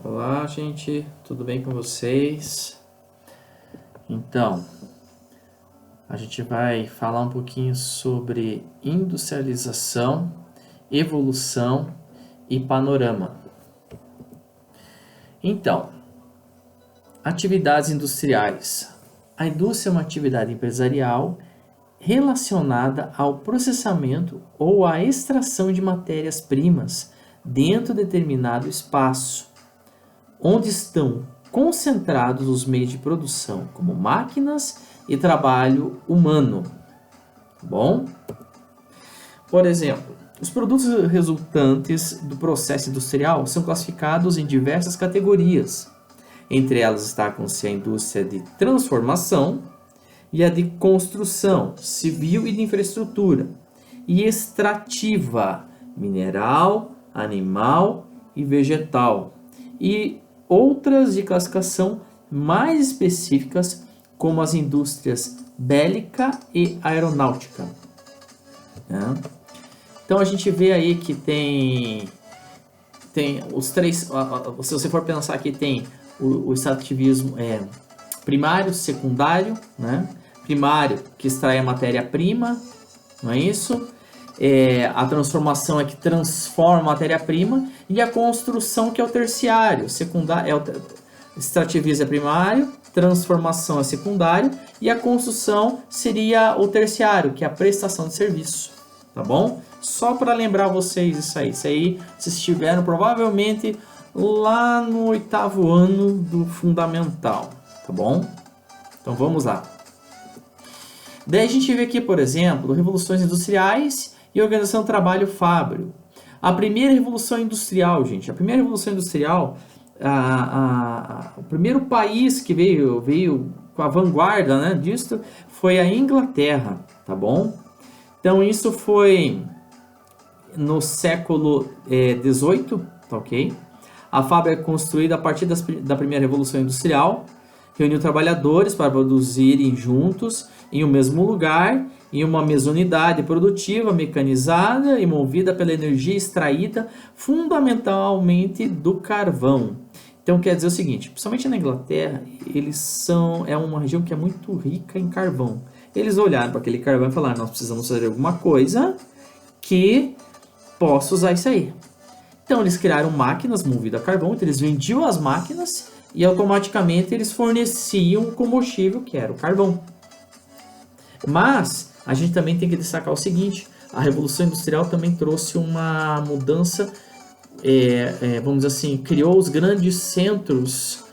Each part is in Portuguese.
Olá, gente, tudo bem com vocês? Então, a gente vai falar um pouquinho sobre industrialização, evolução e panorama. Então, atividades industriais. A indústria é uma atividade empresarial relacionada ao processamento ou à extração de matérias-primas dentro de determinado espaço, onde estão concentrados os meios de produção, como máquinas e trabalho humano. Bom? Por exemplo, os produtos resultantes do processo industrial são classificados em diversas categorias. Entre elas destacam-se a indústria de transformação e a de construção civil e de infraestrutura, e extrativa, mineral, animal e vegetal, e outras de classificação mais específicas, como as indústrias bélica e aeronáutica. Então a gente vê aí que tem os três, se você for pensar que tem o extrativismo primário, secundário, né? Primário, que extrai a matéria-prima, não é isso? A transformação é que transforma a matéria-prima, e a construção, que é o terciário. Secundário extrativismo é primário, transformação é secundário, e a construção seria o terciário, que é a prestação de serviço, tá bom? Só para lembrar vocês isso aí vocês estiveram provavelmente lá no 8º ano do fundamental, tá bom? Então vamos lá. Daí a gente vê aqui, por exemplo, revoluções industriais e organização do trabalho fábrico. A primeira revolução industrial, gente, o primeiro país que veio com a vanguarda, né, disso foi a Inglaterra, tá bom? Então isso foi no século XVIII, tá ok? A fábrica é construída a partir da primeira revolução industrial, reuniu trabalhadores para produzirem juntos em um mesmo lugar, em uma mesma unidade produtiva, mecanizada e movida pela energia extraída fundamentalmente do carvão. Então quer dizer o seguinte, principalmente na Inglaterra, é uma região que é muito rica em carvão. Eles olharam para aquele carvão e falaram, nós precisamos fazer alguma coisa que possa usar isso aí. Então eles criaram máquinas movidas a carvão, então eles vendiam as máquinas e automaticamente eles forneciam o combustível, que era o carvão. Mas a gente também tem que destacar o seguinte, a Revolução Industrial também trouxe uma mudança, vamos dizer assim, criou os grandes centros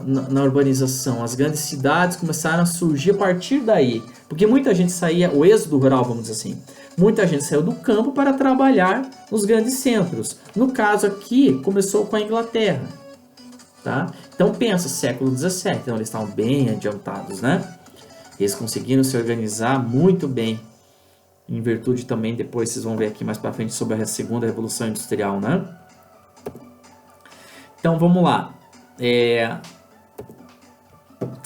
na urbanização, as grandes cidades começaram a surgir a partir daí, porque muita gente saía, o êxodo rural, vamos dizer assim, muita gente saiu do campo para trabalhar nos grandes centros. No caso aqui, começou com a Inglaterra, tá? Então pensa, século XVII, então eles estavam bem adiantados, né? Eles conseguiram se organizar muito bem, em virtude também, depois vocês vão ver aqui mais para frente sobre a segunda revolução industrial, né? Então vamos lá.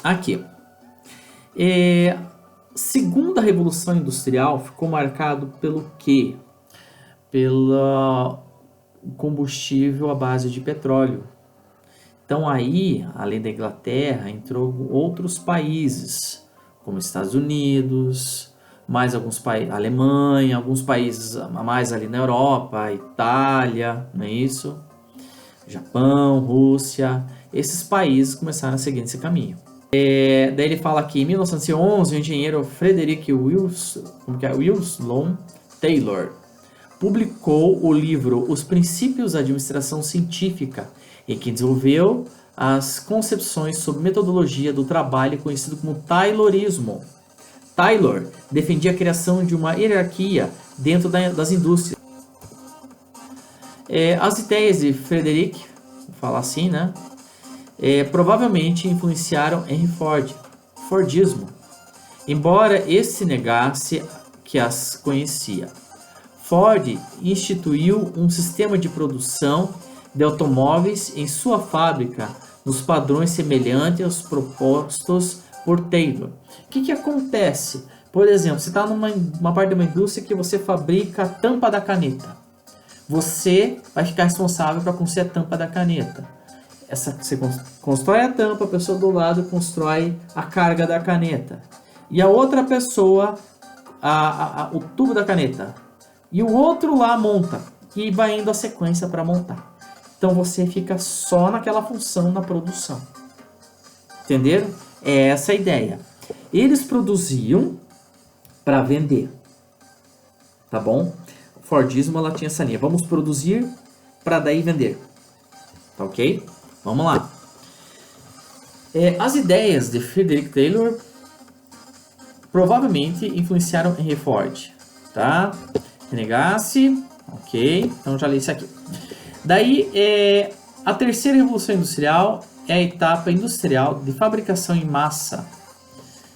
Aqui. Segunda revolução industrial ficou marcado pelo quê? Pelo combustível à base de petróleo. Então aí, além da Inglaterra, entrou outros países, como Estados Unidos, mais alguns países, Alemanha, alguns países mais ali na Europa, Itália, não é isso? Japão, Rússia, esses países começaram a seguir esse caminho. Daí ele fala aqui, em 1911, o engenheiro Frederick Wilson Taylor publicou o livro Os Princípios da Administração Científica, em que desenvolveu as concepções sobre metodologia do trabalho conhecido como Taylorismo. Taylor defendia a criação de uma hierarquia dentro das indústrias. As ideias de Frederick, vou falar assim, né? Provavelmente influenciaram Henry Ford, Fordismo, embora esse negasse que as conhecia. Ford instituiu um sistema de produção de automóveis em sua fábrica nos padrões semelhantes aos propostos por Taylor. O que acontece? Por exemplo, você está numa parte de uma indústria que você fabrica a tampa da caneta. Você vai ficar responsável para construir a tampa da caneta. Você constrói a tampa, a pessoa do lado constrói a carga da caneta. E a outra pessoa, o tubo da caneta. E o outro lá monta. E vai indo a sequência para montar. Então você fica só naquela função na produção. Entenderam? É essa a ideia. Eles produziam para vender. Tá bom? O Fordismo ela tinha essa linha. Vamos produzir para daí vender. Tá ok? Vamos lá. As ideias de Frederick Taylor provavelmente influenciaram Henry Ford. Tá? Renegasse. Ok. Então já li isso aqui. Daí, a terceira revolução industrial é a etapa industrial de fabricação em massa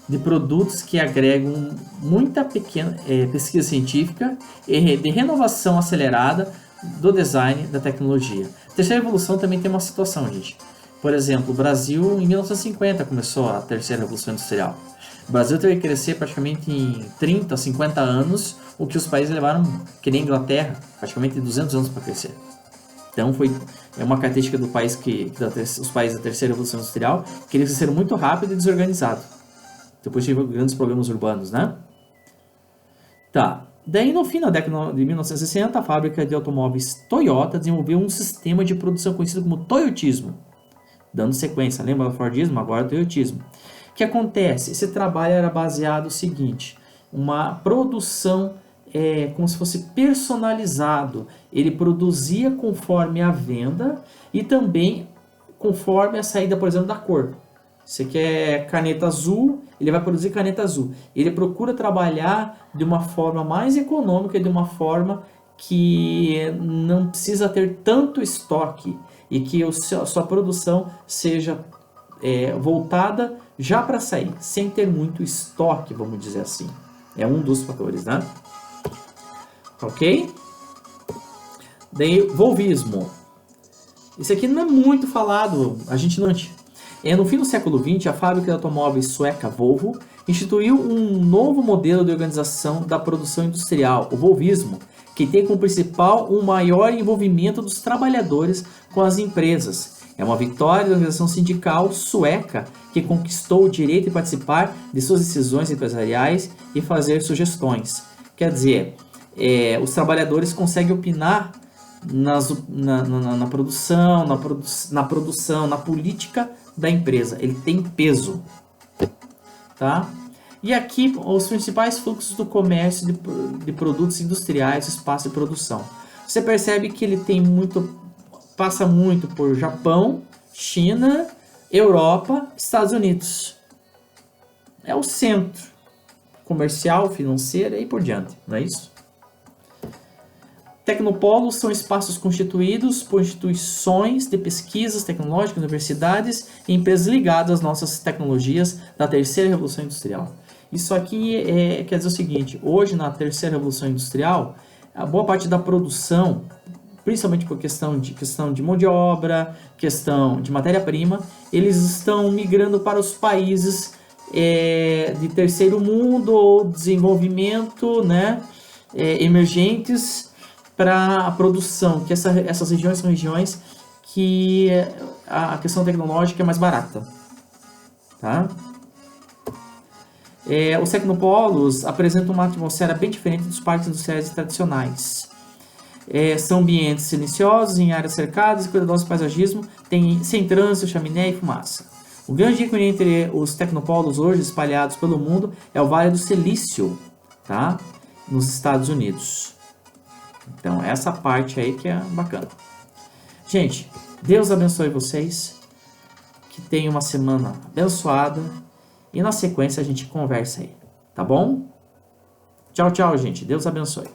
de produtos que agregam muita pequena pesquisa científica e de renovação acelerada do design da tecnologia. A terceira revolução também tem uma situação, gente. Por exemplo, o Brasil em 1950 começou a terceira revolução industrial. O Brasil teve que crescer praticamente em 30, 50 anos, o que os países levaram, que nem a Inglaterra, praticamente 200 anos para crescer. Então é uma característica do país os países da terceira revolução industrial, que eles cresceram muito rápido e desorganizado. Depois tiveram grandes problemas urbanos, né? Tá. Daí, no fim da década de 1960, a fábrica de automóveis Toyota desenvolveu um sistema de produção conhecido como Toyotismo. Dando sequência, lembra do Fordismo? Agora o Toyotismo. O que acontece? Esse trabalho era baseado no seguinte, uma produção como se fosse personalizado. Ele produzia conforme a venda e também conforme a saída, por exemplo, da cor. Você quer caneta azul, ele vai produzir caneta azul. Ele procura trabalhar de uma forma mais econômica, de uma forma que não precisa ter tanto estoque e que a sua produção seja voltada já para sair, sem ter muito estoque, vamos dizer assim. É um dos fatores, né? Ok? Daí, volvismo. Isso aqui não é muito falado, a gente não... No fim do século XX, a fábrica de automóveis sueca Volvo instituiu um novo modelo de organização da produção industrial, o volvismo, que tem como principal um maior envolvimento dos trabalhadores com as empresas. É uma vitória da organização sindical sueca que conquistou o direito de participar de suas decisões empresariais e fazer sugestões. Quer dizer, os trabalhadores conseguem opinar na produção, na política da empresa. Ele tem peso, tá? E aqui os principais fluxos do comércio de produtos industriais, espaço de produção. Você percebe que ele passa muito por Japão, China, Europa, Estados Unidos. É o centro comercial, financeiro e por diante, não é isso? Tecnopolos são espaços constituídos por instituições de pesquisas tecnológicas, universidades e empresas ligadas às nossas tecnologias da terceira revolução industrial. Isso aqui quer dizer o seguinte, hoje na terceira revolução industrial, a boa parte da produção, principalmente por questão de mão de obra, questão de matéria-prima, eles estão migrando para os países de terceiro mundo ou desenvolvimento, né, emergentes, para a produção, que essas regiões são regiões que a questão tecnológica é mais barata, tá? Os tecnopolos apresentam uma atmosfera bem diferente dos parques industriais tradicionais. São ambientes silenciosos, em áreas cercadas e cuidadosos de paisagismo, sem trânsito, chaminé e fumaça. O grande ícone entre os tecnopolos hoje espalhados pelo mundo é o Vale do Silício, tá? Nos Estados Unidos. Então, essa parte aí que é bacana. Gente, Deus abençoe vocês. Que tenham uma semana abençoada. E na sequência a gente conversa aí. Tá bom? Tchau, tchau, gente. Deus abençoe.